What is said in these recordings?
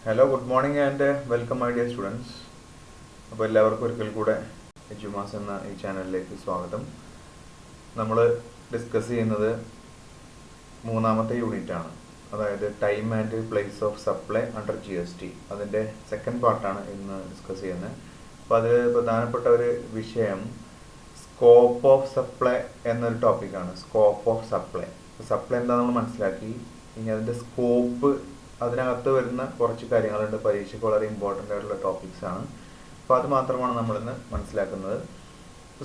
Hello, good morning and welcome my dear students. അപ്പോൾ എല്ലാവർക്കും ഒരിക്കൽ കൂടെ എജുമാസ് എന്ന ഈ ചാനലിലേക്ക് സ്വാഗതം. നമ്മൾ ഡിസ്കസ് ചെയ്യുന്നത് മൂന്നാമത്തെ യൂണിറ്റാണ്, അതായത് time and place of supply under GST. അതിൻ്റെ സെക്കൻഡ് പാർട്ടാണ് ഇന്ന് ഡിസ്കസ് ചെയ്യുന്നത്. അപ്പോൾ അതിൽ പ്രധാനപ്പെട്ട ഒരു വിഷയം സ്കോപ്പ് ഓഫ് സപ്ലൈ എന്നൊരു ടോപ്പിക്കാണ്. സ്കോപ്പ് ഓഫ് സപ്ലൈ എന്താണെന്ന് നമ്മൾ മനസ്സിലാക്കി. ഇനി അതിൻ്റെ സ്കോപ്പ്, അതിനകത്ത് വരുന്ന കുറച്ച് കാര്യങ്ങളുണ്ട്, പരീക്ഷയ്ക്ക് വളരെ ഇമ്പോർട്ടൻ്റ് ആയിട്ടുള്ള ടോപ്പിക്സ് ആണ്. അപ്പോൾ അത് മാത്രമാണ് നമ്മളിന്ന് മനസ്സിലാക്കുന്നത്.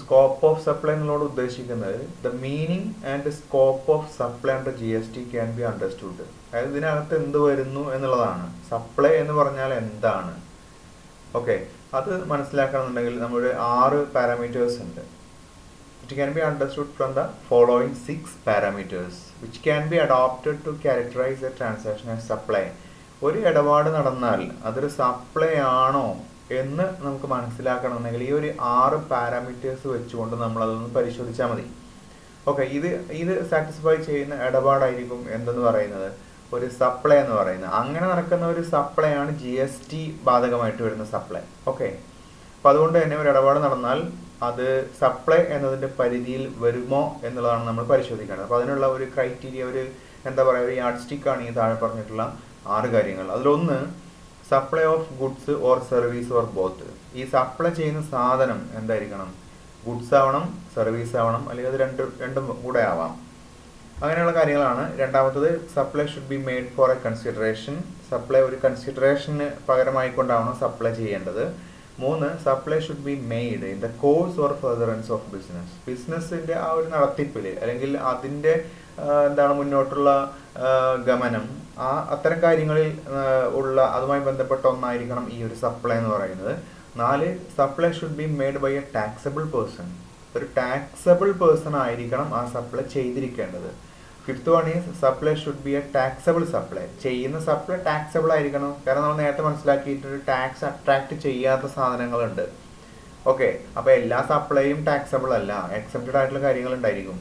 സ്കോപ്പ് ഓഫ് സപ്ലൈ എന്നുള്ളതോട് ഉദ്ദേശിക്കുന്നത് the meaning and scope of supply under GST can be understood. അതായത് ഇതിനകത്ത് എന്ത് വരുന്നു എന്നുള്ളതാണ്. സപ്ലൈ എന്ന് പറഞ്ഞാൽ എന്താണ്? ഓക്കെ, അത് മനസ്സിലാക്കണമെന്നുണ്ടെങ്കിൽ നമ്മുടെ 6 പാരാമീറ്റേഴ്സ് ഉണ്ട്. It can be understood from the following 6 parameters which can be adopted to characterize a transaction as supply. ഒരു ഇടപാട് നടന്നാൽ അതൊരു സപ്ലൈ ആണോ എന്ന് നമുക്ക് മനസ്സിലാക്കണമെന്നുണ്ടെങ്കിൽ ഈ ഒരു 6 പാരാമീറ്റേഴ്സ് വെച്ചുകൊണ്ട് നമ്മൾ അതൊന്ന് പരിശോധിച്ചാൽ മതി. ഓക്കെ, ഇത് സാറ്റിസ്ഫൈ ചെയ്യുന്ന ഇടപാടായിരിക്കും എന്തെന്ന് പറയുന്നത് ഒരു സപ്ലൈ എന്ന് പറയുന്നത്. അങ്ങനെ നടക്കുന്ന ഒരു സപ്ലൈ ആണ് GST ബാധകമായിട്ട് വരുന്ന സപ്ലൈ. ഓക്കെ, അപ്പം അതുകൊണ്ട് തന്നെ ഒരു ഇടപാട് നടന്നാൽ അത് സപ്ലൈ എന്നതിൻ്റെ പരിധിയിൽ വരുമോ എന്നുള്ളതാണ് നമ്മൾ പരിശോധിക്കേണ്ടത്. അപ്പോൾ അതിനുള്ള ഒരു ക്രൈറ്റീരിയ, ഒരു ഒരു യാർഡ് സ്റ്റിക്കാണ് ഈ താഴെ പറഞ്ഞിട്ടുള്ള 6 കാര്യങ്ങൾ. അതിലൊന്ന് supply of goods or service or both. ഈ സപ്ലൈ ചെയ്യുന്ന സാധനം എന്തായിരിക്കണം? ഗുഡ്സ് ആവണം, സർവീസ് ആവണം, അല്ലെങ്കിൽ അത് രണ്ടും കൂടെ ആവാം. അങ്ങനെയുള്ള കാര്യങ്ങളാണ്. രണ്ടാമത്തത് supply should be made for a consideration. Supply ഒരു കൺസിഡറേഷന് പകരമായിക്കൊണ്ടാവണം സപ്ലൈ ചെയ്യേണ്ടത്. 3, supply should be made in the course or furtherance of business. ബിസിനസ്സിൻ്റെ ആ ഒരു നടത്തിപ്പിൽ അല്ലെങ്കിൽ അതിൻ്റെ മുന്നോട്ടുള്ള ഗമനം, അത്തരം കാര്യങ്ങളിൽ അതുമായി ബന്ധപ്പെട്ട ഒന്നായിരിക്കണം ഈ ഒരു സപ്ലൈ എന്ന് പറയുന്നത്. 4, supply should be made by a taxable person. ഒരു ടാക്സബിൾ പേഴ്സൺ ആയിരിക്കണം ആ സപ്ലൈ ചെയ്തിരിക്കേണ്ടത്. 5th one is supply should be a taxable supply. ചെയ്യുന്ന സപ്ലൈ ടാക്സബിൾ ആയിരിക്കണം. കാരണം നമ്മൾ നേരത്തെ മനസ്സിലാക്കിയിട്ടൊരു ടാക്സ് അട്രാക്ട് ചെയ്യാത്ത സാധനങ്ങളുണ്ട്. ഓക്കെ, അപ്പോൾ എല്ലാ സപ്ലൈയും ടാക്സബിൾ അല്ല, എക്സെപ്റ്റഡ് ആയിട്ടുള്ള കാര്യങ്ങൾ ഉണ്ടായിരിക്കും.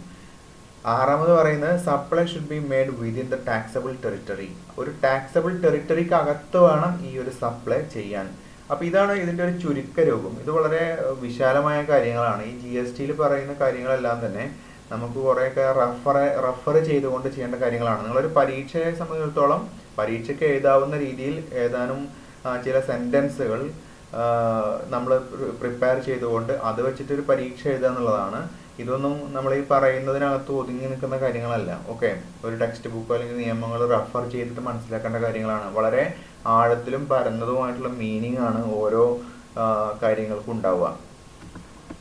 6ാമത് പറയുന്നത് supply should be made within the taxable territory. ഒരു ടാക്സബിൾ ടെറിട്ടറിക്ക് അകത്ത് വേണം ഈ ഒരു സപ്ലൈ ചെയ്യാൻ. അപ്പോൾ ഇതാണ് ഇതിൻ്റെ ഒരു ചുരുക്ക രൂപം. ഇത് വളരെ വിശാലമായ കാര്യങ്ങളാണ്. ഈ GSTയിൽ പറയുന്ന കാര്യങ്ങളെല്ലാം തന്നെ നമുക്ക് കുറേയൊക്കെ റഫർ ചെയ്തുകൊണ്ട് ചെയ്യേണ്ട കാര്യങ്ങളാണ്. നിങ്ങളൊരു പരീക്ഷയെ സംബന്ധിച്ചിടത്തോളം പരീക്ഷയ്ക്ക് എഴുതാവുന്ന രീതിയിൽ ഏതാനും ചില സെൻറ്റൻസുകൾ നമ്മൾ പ്രിപ്പയർ ചെയ്തുകൊണ്ട് അത് വെച്ചിട്ടൊരു പരീക്ഷ എഴുതുക എന്നുള്ളതാണ്. ഇതൊന്നും നമ്മൾ ഈ പറയുന്നതിനകത്ത് ഒതുങ്ങി നിൽക്കുന്ന കാര്യങ്ങളല്ല. ഓക്കെ, ഒരു ടെക്സ്റ്റ് ബുക്കോ അല്ലെങ്കിൽ നിയമങ്ങൾ റഫർ ചെയ്തിട്ട് മനസ്സിലാക്കേണ്ട കാര്യങ്ങളാണ്. വളരെ ആഴത്തിലും പരന്നതുമായിട്ടുള്ള മീനിങ് ആണ് ഓരോ കാര്യങ്ങൾക്കും ഉണ്ടാവുക.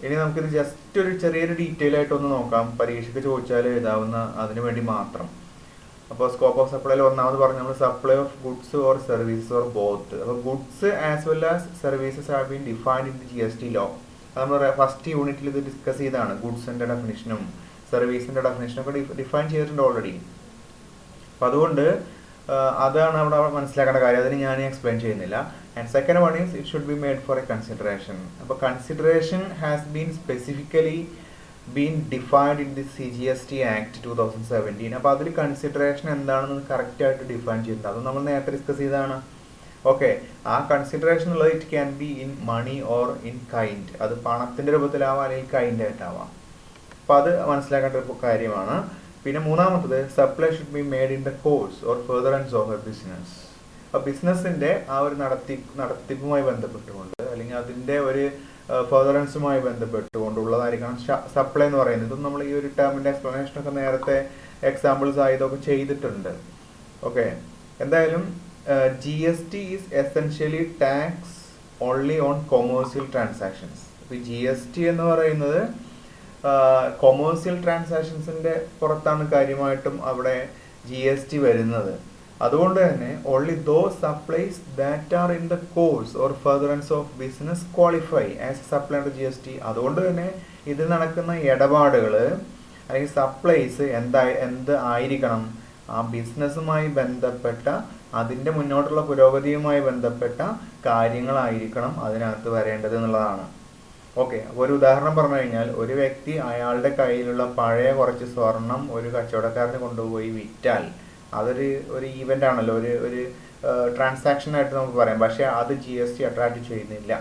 ഇനി നമുക്കിത് ജസ്റ്റ് ഒരു ചെറിയൊരു ഡീറ്റെയിൽ ആയിട്ടൊന്ന് നോക്കാം. പരീക്ഷയ്ക്ക് ചോദിച്ചാൽ എഴുതാവുന്ന അതിനു വേണ്ടി മാത്രം. അപ്പോൾ സ്കോപ്പ് ഓഫ് സപ്ലൈയിൽ ഒന്നാമത് പറഞ്ഞു നമ്മൾ supply of goods or services or both. അപ്പോൾ goods as well as services have been defined in the GST law. അത് നമ്മൾ ഫസ്റ്റ് യൂണിറ്റിൽ ഇത് ഡിസ്കസ് ചെയ്താണ്. ഗുഡ്സിൻ്റെ ഡെഫിനിഷനും സർവീസിൻ്റെ ഡെഫിനിഷനും ഒക്കെ ഡിഫൈൻ ചെയ്തിട്ടുണ്ട് ഓൾറെഡി. അപ്പം അതുകൊണ്ട് അതാണ് അവിടെ മനസ്സിലാക്കേണ്ട കാര്യം. അതിന് ഞാൻ എക്സ്പ്ലെയിൻ ചെയ്യുന്നില്ല. And second one is it should be made for a consideration. അപ്പോൾ consideration has been specifically been defined in the GST Act 2017. അപ്പോൾ അതിൽ കൺസിഡറേഷൻ എന്താണെന്ന് കറക്റ്റായിട്ട് ഡിഫൈൻ ചെയ്തിട്ടുണ്ട്. അത് നമ്മൾ നേരത്തെ ഡിസ്കസ് ചെയ്തതാണ്. ഓക്കെ, ആ കൺസിഡറേഷൻ ഉള്ളത് it can be in money or in kind. അത് പണത്തിൻ്റെ രൂപത്തിലാവാം അല്ലെങ്കിൽ കൈൻഡ് ആയിട്ടാവാം. അപ്പോൾ അത് മനസ്സിലാക്കേണ്ട ഒരു കാര്യമാണ്. പിന്നെ 3ാമത്തത് supply should be made in the course or furtherance of a business. അപ്പോൾ ബിസിനസ്സിൻ്റെ ആ ഒരു നടത്തിപ്പുമായി ബന്ധപ്പെട്ടുകൊണ്ട് അല്ലെങ്കിൽ അതിൻ്റെ ഒരു ഫർദറൻസുമായി ബന്ധപ്പെട്ടുകൊണ്ടുള്ളതായിരിക്കണം സപ്ലൈ എന്ന് പറയുന്നത്. ഇതും നമ്മൾ ഈ ഒരു ടേമിൻ്റെ എക്സ്പ്ലനേഷനൊക്കെ നേരത്തെ എക്സാമ്പിൾസ് ആയതൊക്കെ ചെയ്തിട്ടുണ്ട്. ഓക്കെ, എന്തായാലും GST is essentially tax only on commercial transactions. ഇപ്പോൾ GST എന്ന് പറയുന്നത് കൊമേഴ്സ്യൽ ട്രാൻസാക്ഷൻസിൻ്റെ പുറത്താണ് കാര്യമായിട്ടും അവിടെ GST വരുന്നത്. അതുകൊണ്ട് തന്നെ only those supplies that are in the course or furtherance of business qualify as supply under GST. അതുകൊണ്ട് തന്നെ ഇതിൽ നടക്കുന്ന ഇടപാടുകൾ അല്ലെങ്കിൽ സപ്ലൈസ് എന്ത് ആയിരിക്കണം? ആ ബിസിനസ്സുമായി ബന്ധപ്പെട്ട അതിൻ്റെ മുന്നോട്ടുള്ള പുരോഗതിയുമായി ബന്ധപ്പെട്ട കാര്യങ്ങളായിരിക്കണം അതിനകത്ത് വരേണ്ടത് എന്നുള്ളതാണ്. ഓക്കെ, അപ്പോൾ ഒരു ഉദാഹരണം പറഞ്ഞു കഴിഞ്ഞാൽ ഒരു വ്യക്തി അയാളുടെ കയ്യിലുള്ള പഴയ കുറച്ച് സ്വർണം ഒരു കച്ചവടക്കാരന് കൊണ്ടുപോയി വിറ്റാൽ അതൊരു ഈവൻ്റ് ആണല്ലോ, ഒരു ട്രാൻസാക്ഷൻ ആയിട്ട് നമുക്ക് പറയാം. പക്ഷേ അത് GST അട്രാക്ട് ചെയ്യുന്നില്ല.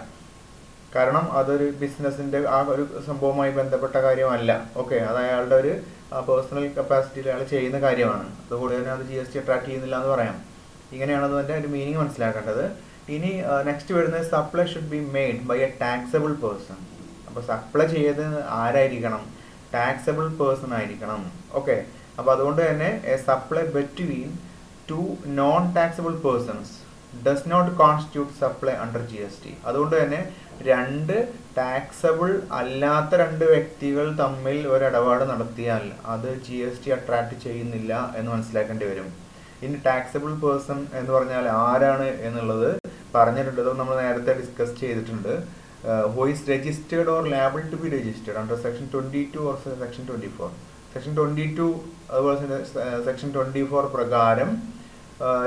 കാരണം അതൊരു ബിസിനസ്സിൻ്റെ ആ ഒരു സംഭവവുമായി ബന്ധപ്പെട്ട കാര്യമല്ല. ഓക്കെ, അത് അയാളുടെ ഒരു പേഴ്സണൽ കപ്പാസിറ്റിയിൽ അയാൾ ചെയ്യുന്ന കാര്യമാണ്. അതുകൊണ്ട് തന്നെ അത് GST അട്രാക്ട് ചെയ്യുന്നില്ല എന്ന് പറയാം. ഇങ്ങനെയാണ് അതിൻ്റെ ഒരു മീനിങ് മനസ്സിലാക്കേണ്ടത്. ഇനി നെക്സ്റ്റ് വരുന്നത് supply should be made by a taxable person. അപ്പോൾ സപ്ലൈ ചെയ്തത് ആരായിരിക്കണം? ടാക്സബിൾ പേഴ്സൺ ആയിരിക്കണം. ഓക്കെ, അപ്പോൾ അതുകൊണ്ട് തന്നെ a supply between two non taxable persons does not constitute supply under GST. അതുകൊണ്ട് തന്നെ രണ്ട് ടാക്സബിൾ അല്ലാത്ത രണ്ട് വ്യക്തികൾ തമ്മിൽ ഒരു ഇടപാട് നടത്തിയാൽ അത് GST അട്രാക്ട് ചെയ്യുന്നില്ല എന്ന് മനസ്സിലാക്കേണ്ടി വരും. ഇനി ടാക്സബിൾ പേഴ്സൺ എന്ന് പറഞ്ഞാൽ ആരാണ് എന്നുള്ളത് പറഞ്ഞിട്ടുണ്ട്. നമ്മൾ നേരത്തെ ഡിസ്കസ് ചെയ്തിട്ടുണ്ട്. Who is registered or liable to be registered under section 22 or section 24. Section 22 അതുപോലെ തന്നെ സെക്ഷൻ 24 പ്രകാരം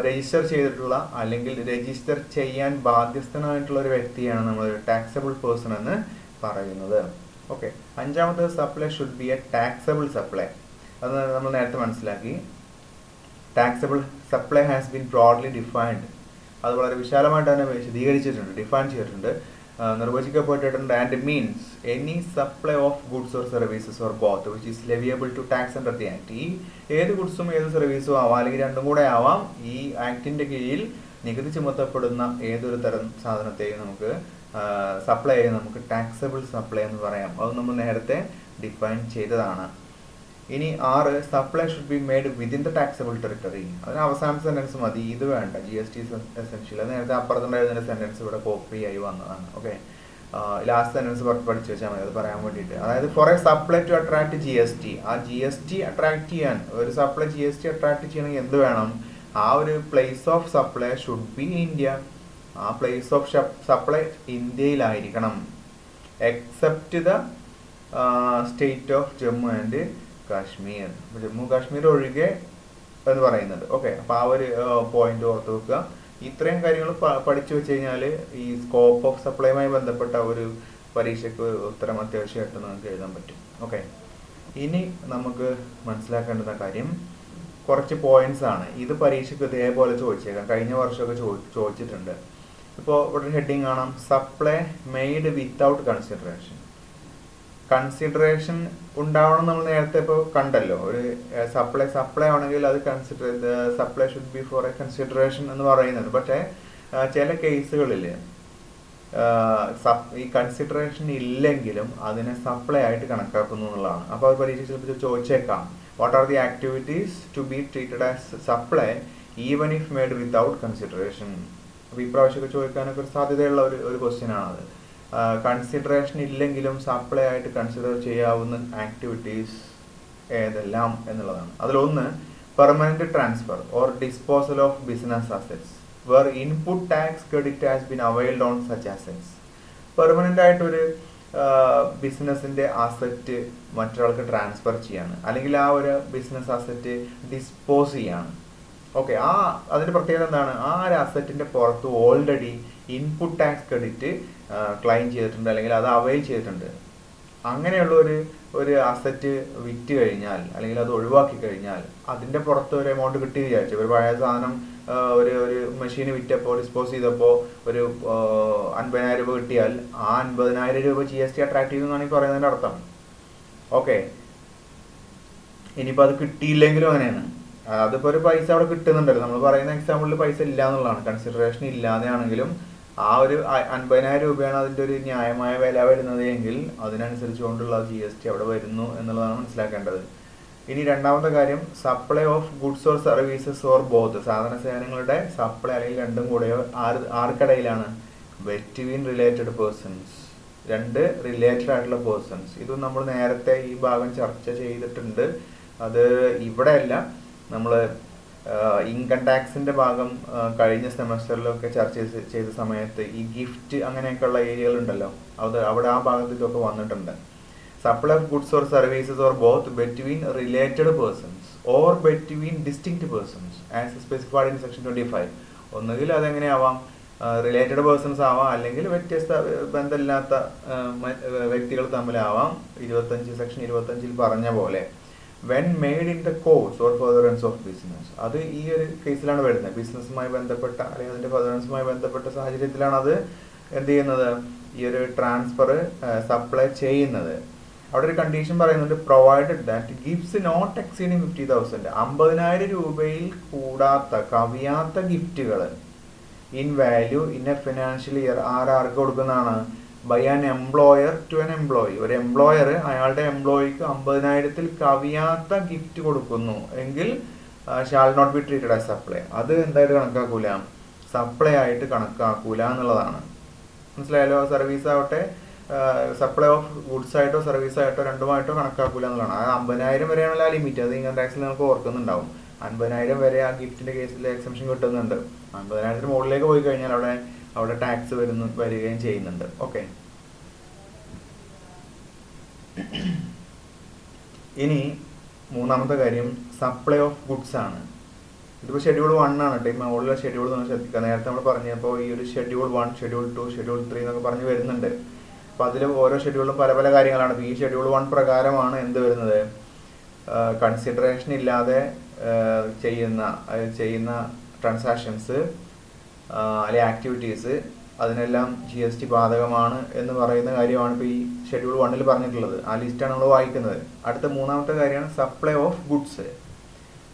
രജിസ്റ്റർ ചെയ്തിട്ടുള്ള അല്ലെങ്കിൽ രജിസ്റ്റർ ചെയ്യാൻ ബാധ്യസ്ഥനായിട്ടുള്ള ഒരു വ്യക്തിയാണ് നമ്മൾ ടാക്സബിൾ പേഴ്സൺ എന്ന് പറയുന്നത്. ഓക്കെ, അഞ്ചാമത്തെ supply should be a taxable supply. അത് നമ്മൾ നേരത്തെ മനസ്സിലാക്കി. Taxable supply has been broadly defined. അത് വളരെ വിശാലമായിട്ട് തന്നെ വിശദീകരിച്ചിട്ടുണ്ട്, ഡിഫൈൻ ചെയ്തിട്ടുണ്ട്, നിർവചിക്കപ്പെട്ടിട്ടുണ്ട്. And means any supply of goods or services or both which is leviable to tax under the act. ഈ ഏത് ഗുഡ്സും ഏത് സർവീസും ആവാം, അല്ലെങ്കിൽ രണ്ടും കൂടെ ആവാം. ഈ ആക്ടിന്റെ കീഴിൽ നികുതി ചുമത്തപ്പെടുന്ന ഏതൊരു തരം സാധനത്തെയും നമുക്ക് സപ്ലൈ ചെയ്യുന്ന നമുക്ക് ടാക്സബിൾ സപ്ലൈ എന്ന് പറയാം. അത് നമ്മൾ നേരത്തെ ഡിഫൈൻ ചെയ്തതാണ്. ഇനി 6, supply should be made within the taxable territory. അതിന് അവസാന സെന്റൻസ് മതി, ഇത് വേണ്ട. GST essential. നേരത്തെ അപ്പുറത്തുണ്ടായിരുന്ന സെന്റൻസ് ഇവിടെ കോപ്പി ആയി വന്നതാണ്. ഓക്കെ, ലാസ്റ്റ് സെന്റൻസ് പഠിച്ചു വെച്ചാൽ മതി, അത് പറയാൻ വേണ്ടിയിട്ട്. അതായത് for a supply to attract GST, ആ GST അട്രാക്ട് ചെയ്യാൻ ഒരു സപ്ലൈ GST അട്രാക്ട് ചെയ്യണമെങ്കിൽ എന്ത് വേണം? ആ ഒരു place of supply should be India. ആ പ്ലേസ് ഓഫ് സപ്ലൈ ഇന്ത്യയിലായിരിക്കണം, except the state of Jammu and Kashmir. Jammu Kashmir ഒഴികെ എന്ന് പറയുന്നത്. ഓക്കെ, അപ്പോൾ ആ ഒരു പോയിന്റ് ഓർത്ത് വെക്കുക. ഇത്രയും കാര്യങ്ങൾ പഠിച്ചു വെച്ച് കഴിഞ്ഞാൽ ഈ സ്കോപ്പ് ഓഫ് സപ്ലൈയുമായി ബന്ധപ്പെട്ട ഒരു പരീക്ഷയ്ക്ക് ഉത്തരം അത്യാവശ്യമായിട്ട് നമുക്ക് എഴുതാൻ പറ്റും. ഓക്കെ, ഇനി നമുക്ക് മനസ്സിലാക്കേണ്ടുന്ന കാര്യം കുറച്ച് പോയിന്റ്സ് ആണ്. ഇത് പരീക്ഷയ്ക്ക് ഇതേപോലെ ചോദിച്ചേക്കാം, കഴിഞ്ഞ വർഷമൊക്കെ ചോദിച്ചിട്ടുണ്ട്. ഇപ്പോൾ ഇവിടെ ഹെഡിങ് കാണാം, supply made without consideration. Consideration ഉണ്ടാവണം നമ്മൾ നേരത്തെ ഇപ്പോൾ കണ്ടല്ലോ. ഒരു സപ്ലൈ ആണെങ്കിൽ അത് supply should be for a consideration എന്ന് പറയുന്നുണ്ട്. പക്ഷേ ചില കേസുകളിൽ ഈ കൺസിഡറേഷൻ ഇല്ലെങ്കിലും അതിനെ സപ്ലൈ ആയിട്ട് കണക്കാക്കുന്നു എന്നുള്ളതാണ്. അപ്പോൾ അത് പരീക്ഷ ചോദിച്ചേക്കാം, what are the activities to be treated as supply even if made without consideration. അപ്പോൾ ഈ പ്രാവശ്യമൊക്കെ ചോദിക്കാനൊക്കെ ഒരു സാധ്യതയുള്ള ഒരു ക്വസ്റ്റ്യൻ ആണത്. കൺസിഡറേഷൻ ഇല്ലെങ്കിലും സപ്ലൈ ആയിട്ട് കൺസിഡർ ചെയ്യാവുന്ന ആക്ടിവിറ്റീസ് ഏതെല്ലാം എന്നുള്ളതാണ്. അതിലൊന്ന് permanent transfer or disposal of business assets where input tax credit has been availed on such assets. Permanent ആയിട്ടൊരു ബിസിനസിന്റെ അസറ്റ് മറ്റൊരാൾക്ക് ട്രാൻസ്ഫർ ചെയ്യാണ്, അല്ലെങ്കിൽ ആ ഒരു ബിസിനസ് അസറ്റ് ഡിസ്പോസ് ചെയ്യാണ്. ഓക്കെ, അതിന്റെ പ്രത്യേകത എന്താണ്? ആ ഒരു അസറ്റിന്റെ പുറത്ത് already input tax credit claim ചെയ്തിട്ടുണ്ട്, അല്ലെങ്കിൽ അത് അവൈൽ ചെയ്തിട്ടുണ്ട്. അങ്ങനെയുള്ള ഒരു അസറ്റ് വിറ്റ് കഴിഞ്ഞാൽ അല്ലെങ്കിൽ അത് ഒഴിവാക്കി കഴിഞ്ഞാൽ അതിന്റെ പുറത്ത് ഒരു എമൗണ്ട് കിട്ടി വിചാരിച്ചു. ഒരു പഴയ സാധനം ഒരു മെഷീന് വിറ്റപ്പോൾ ഡിസ്പോസ് ചെയ്തപ്പോൾ ഒരു 50,000 രൂപ കിട്ടിയാൽ ആ 50,000 രൂപ GST അട്രാക്ട് ചെയ്യുന്നതാണ് ഈ പറയുന്നതിന്റെ അർത്ഥം. ഓക്കെ, ഇനിയിപ്പോൾ അത് കിട്ടിയില്ലെങ്കിലും അങ്ങനെയാണ്. അതിപ്പോൾ ഒരു പൈസ അവിടെ കിട്ടുന്നുണ്ടല്ലോ. നമ്മൾ പറയുന്ന എക്സാമ്പിളിൽ പൈസ ഇല്ല എന്നുള്ളതാണ്, കൺസിഡറേഷൻ ഇല്ലാതെയാണെങ്കിലും ആ ഒരു 50,000 രൂപയാണ് അതിൻ്റെ ഒരു ന്യായമായ വില വരുന്നത് എങ്കിൽ അതിനനുസരിച്ചുകൊണ്ടുള്ള GST അവിടെ വരുന്നു എന്നുള്ളതാണ് മനസ്സിലാക്കേണ്ടത്. ഇനി രണ്ടാമത്തെ കാര്യം, supply of goods or services or both. സാധന സേവനങ്ങളുടെ സപ്ലൈ അല്ലെങ്കിൽ രണ്ടും കൂടെ ആർക്കിടയിലാണ്? Between related persons. രണ്ട് റിലേറ്റഡ് ആയിട്ടുള്ള പേഴ്സൺസ്. ഇത് നമ്മൾ നേരത്തെ ഈ ഭാഗം ചർച്ച ചെയ്തിട്ടുണ്ട്. അത് ഇവിടെ അല്ല, നമ്മൾ ഇൻകം ടാക്സിന്റെ ഭാഗം കഴിഞ്ഞ സെമസ്റ്ററിലൊക്കെ ചർച്ച ചെയ്ത സമയത്ത് ഈ ഗിഫ്റ്റ് അങ്ങനെയൊക്കെയുള്ള ഏരിയകൾ ഉണ്ടല്ലോ, അവിടെ ആ ഭാഗത്ത് ഇതൊക്കെ വന്നിട്ടുണ്ട്. Supply of goods or services or both between related persons or between distinct persons as specified in section 25. ഒന്നുകിൽ അതെങ്ങനെയാവാം, റിലേറ്റഡ് പേഴ്സൺസ് ആവാം, അല്ലെങ്കിൽ വ്യത്യസ്ത ബന്ധമില്ലാത്ത വ്യക്തികൾ തമ്മിലാവാം. സെക്ഷൻ 25 പറഞ്ഞ പോലെ. When made in the course or furtherance of business. അത് ഈ ഒരു കേസിലാണ് വരുന്നത്. ബിസിനസ്സുമായി ബന്ധപ്പെട്ട അല്ലെങ്കിൽ അതിന്റെ ഫെർദറൻസുമായി ബന്ധപ്പെട്ട സാഹചര്യത്തിലാണ് അത് എന്ത് ചെയ്യുന്നത്, ഈ ഒരു ട്രാൻസ്ഫർ സപ്ലൈ ചെയ്യുന്നത്. അവിടെ ഒരു കണ്ടീഷൻ പറയുന്നുണ്ട്, provided that gifts not exceeding 50,000, 50,000 രൂപയിൽ കൂടാത്ത കവിയാത്ത ഗിഫ്റ്റുകൾ in value in a financial year ആർക്ക് കൊടുക്കുന്നതാണ്, by an employer to an employee. ഒരു എംപ്ലോയർ അയാളുടെ എംപ്ലോയിക്ക് 50,000 കവിയാത്ത ഗിഫ്റ്റ് കൊടുക്കുന്നു എങ്കിൽ shall not be treated as supply. അത് എന്തായിട്ട് കണക്കാക്കൂല, സപ്ലൈ ആയിട്ട് കണക്കാക്കൂല എന്നുള്ളതാണ്. മനസ്സിലായാലോ? സർവീസ് ആവട്ടെ, സപ്ലൈ ഓഫ് ഗുഡ്സ് ആയിട്ടോ സർവീസ് ആയിട്ടോ രണ്ടുമായിട്ടോ കണക്കാക്കൂല എന്നുള്ളതാണ്. ആ 50,000 വരെയാണല്ലോ ആ ലിമിറ്റ്. അത് ഇൻകം ടാക്സിൽ നമുക്ക് ഓർക്കുന്നുണ്ടാവും. 50,000 വരെ ആ ഗിഫ്റ്റിന്റെ കേസിൽ എക്സംഷൻ കിട്ടുന്നുണ്ട്. 50,000 മുകളിലേക്ക് പോയി കഴിഞ്ഞാൽ അവിടെ ടാക്സ് വരികയും ചെയ്യുന്നുണ്ട്. ഓക്കെ, ഇനി മൂന്നാമത്തെ കാര്യം സപ്ലൈ ഓഫ് ഗുഡ്സ് ആണ്. ഇതിപ്പോൾ ഷെഡ്യൂൾ 1 ആണ് കേട്ടോ. ഈ മുകളിലെ ഷെഡ്യൂൾ നമ്മൾ ശ്രദ്ധിക്കുക. നേരത്തെ നമ്മൾ പറഞ്ഞപ്പോൾ ഈ ഒരു ഷെഡ്യൂൾ 1, ഷെഡ്യൂൾ 2, ഷെഡ്യൂൾ 3 എന്നൊക്കെ പറഞ്ഞ് വരുന്നുണ്ട്. അപ്പോൾ അതിൽ ഓരോ ഷെഡ്യൂളിലും പല പല കാര്യങ്ങളാണ്. ഈ ഷെഡ്യൂൾ 1 പ്രകാരമാണ് എന്ത് വരുന്നത്, കൺസിഡറേഷൻ ഇല്ലാതെ ചെയ്യുന്ന ട്രാൻസാക്ഷൻസ് അല്ലെങ്കിൽ ആക്ടിവിറ്റീസ് അതിനെല്ലാം GST ബാധകമാണ് എന്ന് പറയുന്ന കാര്യമാണ് ഇപ്പോൾ ഈ ഷെഡ്യൂൾ 1 പറഞ്ഞിട്ടുള്ളത്. ആ ലിസ്റ്റാണ് നമ്മൾ വായിക്കുന്നത്. അടുത്ത മൂന്നാമത്തെ കാര്യമാണ് സപ്ലൈ ഓഫ് ഗുഡ്സ്.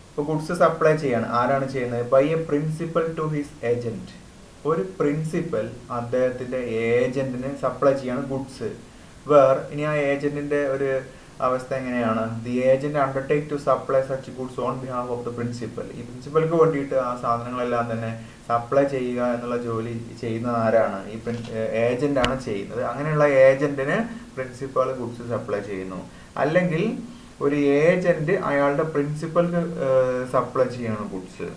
ഇപ്പോൾ ഗുഡ്സ് സപ്ലൈ ചെയ്യാണ്. ആരാണ് ചെയ്യുന്നത്? By a principal to his agent. ഒരു പ്രിൻസിപ്പൽ അദ്ദേഹത്തിന്റെ ഏജന്റിന് സപ്ലൈ ചെയ്യാണ് ഗുഡ്സ്. ഇനി ആ ഏജന്റിന്റെ ഒരു അവസ്ഥ എങ്ങനെയാണ്? The agent undertake to supply such goods on behalf of the principal. ഈ പ്രിൻസിപ്പൽക്ക് വേണ്ടിയിട്ട് ആ സാധനങ്ങളെല്ലാം തന്നെ സപ്ലൈ ചെയ്യുക എന്നുള്ള ജോലി ചെയ്യുന്നത് ആരാണ്? ഈ ഏജന്റ് ആണ് ചെയ്യുന്നത്. അങ്ങനെയുള്ള ഏജന്റിന് പ്രിൻസിപ്പൽ ഗുഡ്സ് സപ്ലൈ ചെയ്യുന്നു. അല്ലെങ്കിൽ ഒരു ഏജന്റ് അയാളുടെ പ്രിൻസിപ്പൽക്ക് സപ്ലൈ ചെയ്യാണ് goods.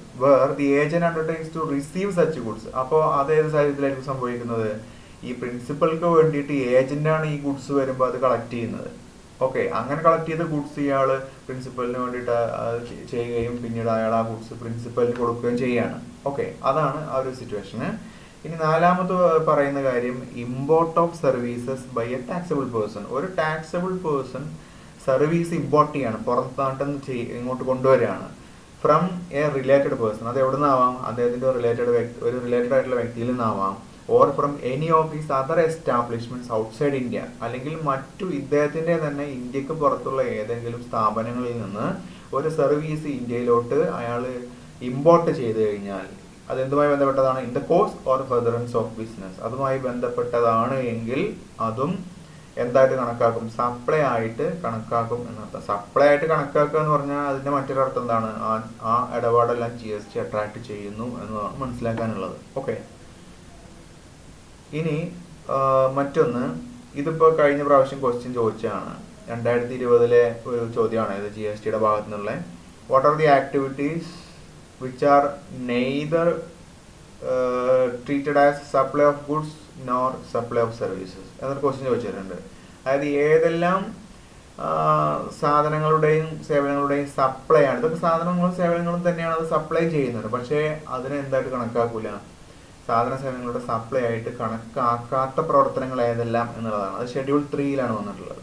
The agent undertakes to receive such goods. അപ്പോൾ അതേത് സാഹചര്യത്തിലായിരിക്കും സംഭവിക്കുന്നത്? ഈ പ്രിൻസിപ്പൽക്ക് വേണ്ടിയിട്ട് ഏജന്റാണ് ഈ ഗുഡ്സ് വരുമ്പോൾ അത് കളക്ട് ചെയ്യുന്നത്. ഓക്കെ, അങ്ങനെ കളക്ട് ചെയ്ത ഗുഡ്സ് ഇയാൾ പ്രിൻസിപ്പലിന് വേണ്ടിയിട്ട് ചെയ്യുകയും പിന്നീട് അയാൾ ആ ഗുഡ്സ് പ്രിൻസിപ്പലിന് കൊടുക്കുകയും ചെയ്യാണ്. ഓക്കെ, അതാണ് ആ ഒരു സിറ്റുവേഷന്. ഇനി നാലാമത് പറയുന്ന കാര്യം import of services by a taxable person. ഒരു ടാക്സബിൾ പേഴ്സൺ സർവീസ് ഇമ്പോർട്ട് ചെയ്യാണ്, പുറത്ത് നാട്ടിൽ നിന്ന് ഇങ്ങോട്ട് കൊണ്ടുവരികയാണ്. From a related person. അത് എവിടെ നിന്നാവാം? അദ്ദേഹത്തിന്റെ ഒരു റിലേറ്റഡ് ആയിട്ടുള്ള വ്യക്തിയിൽ നിന്നാവാം. Or from any of his other establishments outside India. അല്ലെങ്കിൽ മറ്റു ഇദ്ദേഹത്തിന്റെ തന്നെ ഇന്ത്യക്ക് പുറത്തുള്ള ഏതെങ്കിലും സ്ഥാപനങ്ങളിൽ നിന്ന് ഒരു സർവീസ് ഇന്ത്യയിലോട്ട് അയാൾ ഇമ്പോർട്ട് ചെയ്ത് കഴിഞ്ഞാൽ അതെന്തുമായി ബന്ധപ്പെട്ടതാണ്? In the course or furtherance of business. അതുമായി ബന്ധപ്പെട്ടതാണ് എങ്കിൽ അതും എന്തായിട്ട് കണക്കാക്കും? സപ്ലൈ ആയിട്ട് കണക്കാക്കും എന്നർത്ഥം. സപ്ലൈ ആയിട്ട് കണക്കാക്കുക എന്ന് പറഞ്ഞാൽ അതിന്റെ മറ്റൊരർത്ഥം എന്താണ്? ആ ഇടപാടെല്ലാം GST അട്രാക്ട് ചെയ്യുന്നു എന്നതാണ് മനസ്സിലാക്കാനുള്ളത്. ഓക്കെ, ഇനി മറ്റൊന്ന്, ഇതിപ്പോ കഴിഞ്ഞ പ്രാവശ്യം ക്വസ്റ്റ്യൻ ചോദിച്ചതാണ്. 2020 ഒരു ചോദ്യമാണ് ഇത് GSTയുടെ ഭാഗത്തു നിന്നുള്ള. What are the activities which are neither treated as supply of goods nor supply of services എന്നൊരു ക്വസ്റ്റ്യൻ ചോദിച്ചിട്ടുണ്ട്. അതായത് ഏതെല്ലാം സാധനങ്ങളുടെയും സേവനങ്ങളുടെയും സപ്ലൈ ആണ്. ഇതൊക്കെ സാധനങ്ങളും സേവനങ്ങളും തന്നെയാണ് അത് സപ്ലൈ ചെയ്യുന്നത്. പക്ഷേ അതിനെ എന്തായിട്ട് കണക്കാക്കൂല? സാധന സേവനങ്ങളുടെ സപ്ലൈ ആയിട്ട് കണക്കാക്കാത്ത പ്രവർത്തനങ്ങൾ ഏതെല്ലാം എന്നുള്ളതാണ്. അത് ഷെഡ്യൂൾ 3 വന്നിട്ടുള്ളത്.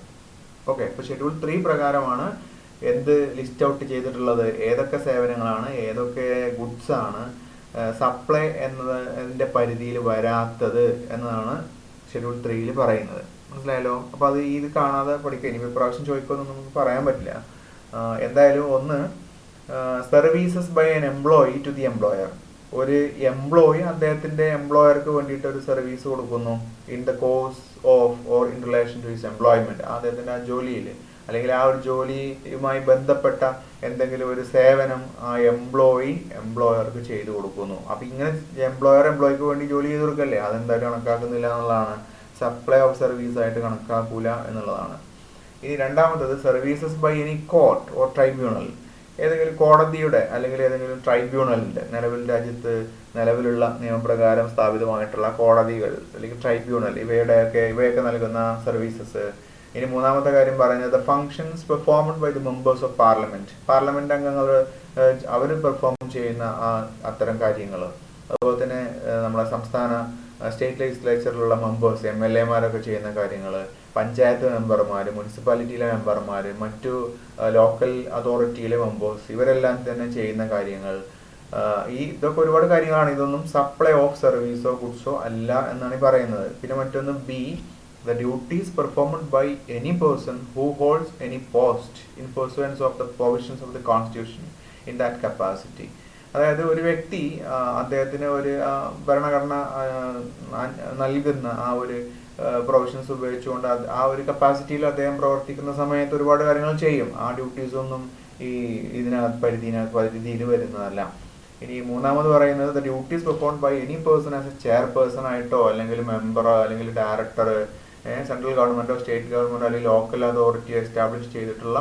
ഓക്കെ, ഇപ്പൊ ഷെഡ്യൂൾ 3 പ്രകാരമാണ് എന്ത് ലിസ്റ്റ് ഔട്ട് ചെയ്തിട്ടുള്ളത്, ഏതൊക്കെ സേവനങ്ങളാണ്, ഏതൊക്കെ ഗുഡ്സ് ആണ് സപ്ലൈ എന്നതിന്റെ പരിധിയിൽ വരാത്തത് എന്നതാണ് ഷെഡ്യൂൾ 3 പറയുന്നത്. മനസ്സിലായല്ലോ? അപ്പൊ അത് ഇത് കാണാതെ പഠിക്കുക. ഇനി പ്രാവശ്യം ചോദിക്കുമെന്ന് നമുക്ക് പറയാൻ പറ്റില്ല. എന്തായാലും ഒന്ന്, services by an employee to the employer. ഒരു എംപ്ലോയി അദ്ദേഹത്തിന്റെ എംപ്ലോയർക്ക് വേണ്ടിയിട്ട് ഒരു സർവീസ് കൊടുക്കുന്നു in the course of or in relation to his employment. അദ്ദേഹത്തിന്റെ ആ ജോലിയിൽ അല്ലെങ്കിൽ ആ ഒരു ജോലിയുമായി ബന്ധപ്പെട്ട എന്തെങ്കിലും ഒരു സേവനം ആ എംപ്ലോയർക്ക് ചെയ്തു കൊടുക്കുന്നു. അപ്പൊ ഇങ്ങനെ എംപ്ലോയിക്ക് വേണ്ടി ജോലി ചെയ്ത് കൊടുക്കല്ലേ, അതെന്തായിട്ട് കണക്കാക്കുന്നില്ല എന്നുള്ളതാണ്. സപ്ലൈ ഓഫ് സർവീസ് ആയിട്ട് കണക്കാക്കൂല എന്നുള്ളതാണ്. ഇനി രണ്ടാമത്തത് services by any court or tribunal. ഏതെങ്കിലും കോടതിയുടെ അല്ലെങ്കിൽ ഏതെങ്കിലും ട്രൈബ്യൂണലിന്റെ, രാജ്യത്ത് നിലവിലുള്ള നിയമപ്രകാരം സ്ഥാപിതമായിട്ടുള്ള കോടതികൾ അല്ലെങ്കിൽ ട്രൈബ്യൂണൽ ഇവയൊക്കെ നൽകുന്ന സർവീസസ്. ഇനി മൂന്നാമത്തെ കാര്യം പറയുന്നത് functions performed by the members of parliament. Parliament അംഗങ്ങൾ അവർ പെർഫോം ചെയ്യുന്ന അത്തരം കാര്യങ്ങൾ. അതുപോലെ തന്നെ നമ്മുടെ സംസ്ഥാന സ്റ്റേറ്റ് ലെജിസ്ലേച്ചറിലുള്ള മെമ്പേഴ്സ് MLA-മാരൊക്കെ ചെയ്യുന്ന കാര്യങ്ങൾ, പഞ്ചായത്ത് മെമ്പർമാർ, മുനിസിപ്പാലിറ്റിയിലെ മെമ്പർമാർ, മറ്റു ലോക്കൽ അതോറിറ്റിയിലെ മെമ്പേഴ്സ്, ഇവരെല്ലാം തന്നെ ചെയ്യുന്ന കാര്യങ്ങൾ, ഇതൊക്കെ ഒരുപാട് കാര്യങ്ങളാണ്. ഇതൊന്നും സപ്ലൈ ഓഫ് സർവീസോ ഗുഡ്സോ അല്ല എന്നാണ് ഈ പറയുന്നത്. പിന്നെ മറ്റൊന്ന് B, the duties performed by any person who holds any post in pursuance of the provisions of the constitution in that capacity. അതായത് ഒരു വ്യക്തി അദ്ദേഹത്തിന് ഒരു ഭരണഘടന നൽകുന്ന ആ ഒരു പ്രൊവിഷൻസ് ഉപയോഗിച്ചുകൊണ്ട് ആ ഒരു കപ്പാസിറ്റിയിൽ അദ്ദേഹം പ്രവർത്തിക്കുന്ന സമയത്ത് ഒരുപാട് കാര്യങ്ങൾ ചെയ്യും. ആ ഡ്യൂട്ടീസ് ഒന്നും പരിധിയിൽ വരുന്നതല്ല. ഇനി മൂന്നാമത് പറയുന്നത് the duties performed by any person as a chairperson ആയിട്ടോ അല്ലെങ്കിൽ മെമ്പറോ അല്ലെങ്കിൽ ഡയറക്ടർ, സെൻട്രൽ ഗവൺമെന്റോ സ്റ്റേറ്റ് ഗവൺമെന്റോ അല്ലെങ്കിൽ ലോക്കൽ അതോറിറ്റി എസ്റ്റാബ്ലിഷ് ചെയ്തിട്ടുള്ള